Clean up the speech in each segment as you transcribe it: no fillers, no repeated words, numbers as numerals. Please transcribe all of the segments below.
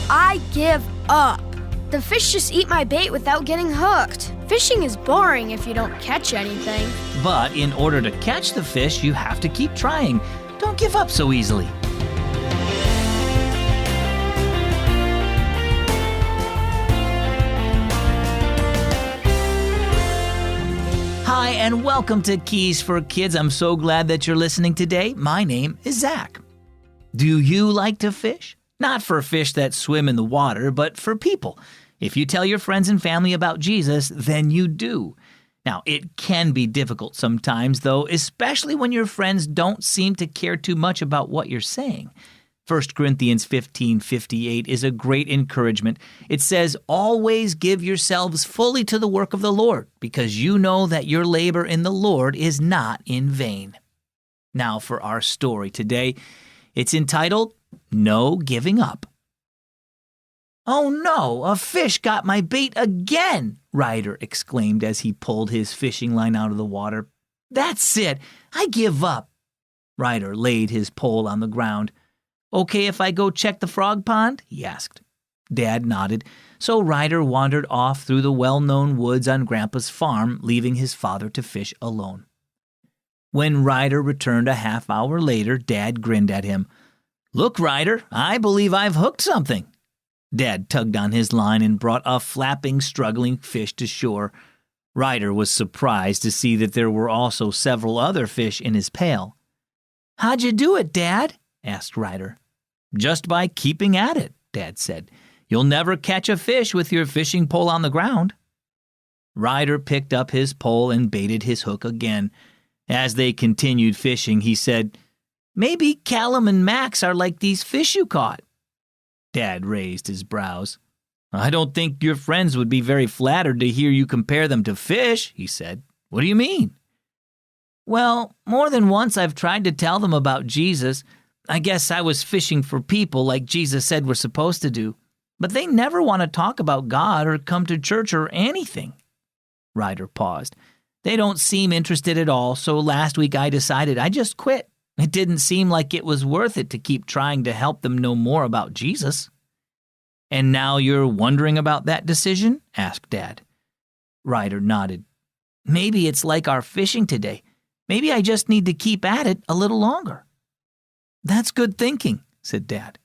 I give up. The fish just eat my bait without getting hooked. Fishing is boring if you don't catch anything. But in order to catch the fish, you have to keep trying. Don't give up so easily. Hi, and welcome to Keys for Kids. I'm so glad that you're listening today. My name is Zach. Do you like to fish? Not for fish that swim in the water, but for people. If you tell your friends and family about Jesus, then you do. Now, it can be difficult sometimes, though, especially when your friends don't seem to care too much about what you're saying. 1 Corinthians 15:58 is a great encouragement. It says, "Always give yourselves fully to the work of the Lord, because you know that your labor in the Lord is not in vain." Now for our story today. It's entitled, No Giving Up. "Oh no, a fish got my bait again," Ryder exclaimed as he pulled his fishing line out of the water. "That's it, I give up." Ryder laid his pole on the ground. "Okay if I go check the frog pond?" he asked. Dad nodded, so Ryder wandered off through the well-known woods on Grandpa's farm, leaving his father to fish alone. When Ryder returned a half hour later, Dad grinned at him. "Look, Ryder, I believe I've hooked something." Dad tugged on his line and brought a flapping, struggling fish to shore. Ryder was surprised to see that there were also several other fish in his pail. "How'd you do it, Dad?" asked Ryder. "Just by keeping at it," Dad said. "You'll never catch a fish with your fishing pole on the ground." Ryder picked up his pole and baited his hook again. As they continued fishing, he said, "Maybe Callum and Max are like these fish you caught." Dad raised his brows. "I don't think your friends would be very flattered to hear you compare them to fish," he said. "What do you mean?" "Well, more than once I've tried to tell them about Jesus. I guess I was fishing for people like Jesus said we're supposed to do. But they never want to talk about God or come to church or anything." Ryder paused. "They don't seem interested at all, so last week I decided I just quit. It didn't seem like it was worth it to keep trying to help them know more about Jesus." "And now you're wondering about that decision?" asked Dad. Ryder nodded. "Maybe it's like our fishing today. Maybe I just need to keep at it a little longer." "That's good thinking," said Dad.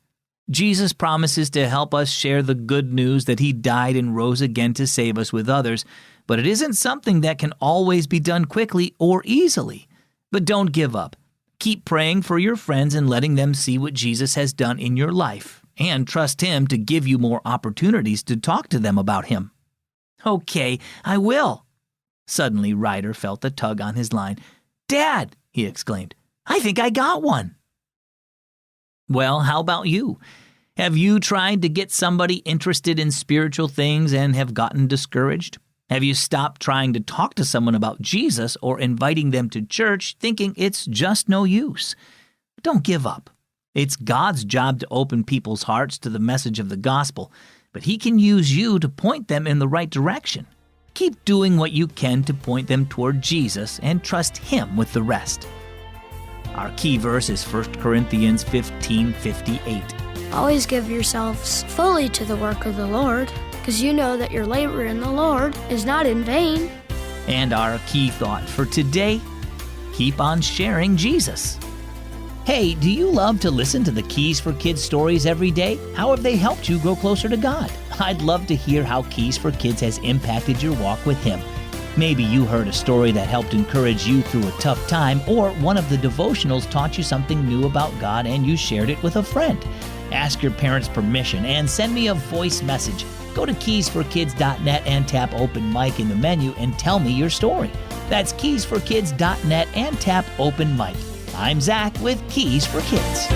"Jesus promises to help us share the good news that he died and rose again to save us with others, but it isn't something that can always be done quickly or easily. But don't give up. Keep praying for your friends and letting them see what Jesus has done in your life, and trust him to give you more opportunities to talk to them about him." "Okay, I will." Suddenly, Ryder felt a tug on his line. "Dad," he exclaimed, "I think I got one." Well, how about you? Have you tried to get somebody interested in spiritual things and have gotten discouraged? Have you stopped trying to talk to someone about Jesus or inviting them to church thinking it's just no use? Don't give up. It's God's job to open people's hearts to the message of the gospel, but he can use you to point them in the right direction. Keep doing what you can to point them toward Jesus and trust him with the rest. Our key verse is 1 Corinthians 15:58. Always give yourselves fully to the work of the Lord, because you know that your labor in the Lord is not in vain. And our key thought for today, keep on sharing Jesus. Hey, do you love to listen to the Keys for Kids stories every day? How have they helped you grow closer to God? I'd love to hear how Keys for Kids has impacted your walk with him. Maybe you heard a story that helped encourage you through a tough time, or one of the devotionals taught you something new about God and you shared it with a friend. Ask your parents' permission and send me a voice message. Go to keysforkids.net and tap Open Mic in the menu and tell me your story. That's keysforkids.net and tap Open Mic. I'm Zach with Keys for Kids.